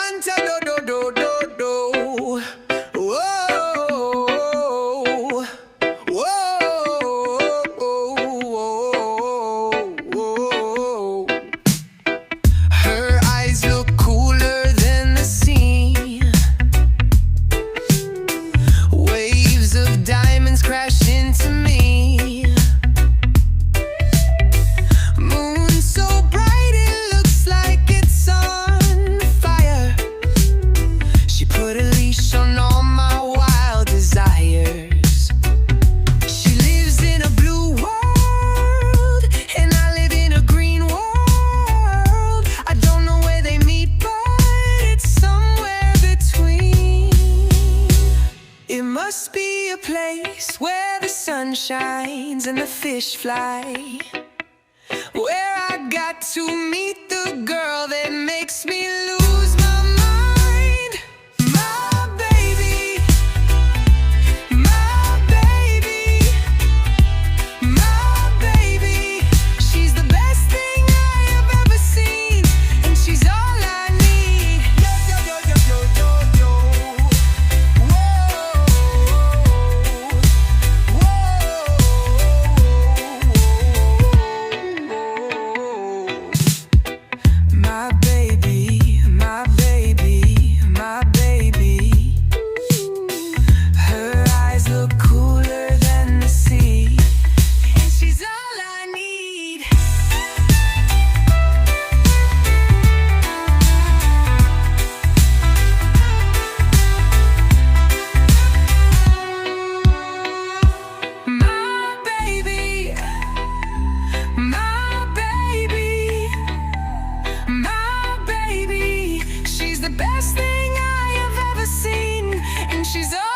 One ta do do do do do. Whoa, whoa. Her eyes look cooler than the sea. Waves of diamonds crash into me. Moon so bright it looks like it's on fire. She put a leash on all my wild desires. She lives in a blue world, and I live in a green world. I don't know where they meet, but it's somewhere between. It must be a place where the sun shines and the fish fly, where I got to meet the girl that makes me lose my mind. My baby, my baby, my baby. She's the best thing I have ever seen, and she's all I need. Yo, yo, yo, yo, yo, yo, yo. My baby, my baby, my baby. Her eyes look cooler than the sea, and she's all I need. My baby, my baby, my baby. She's the best thing I have ever seen, and she's all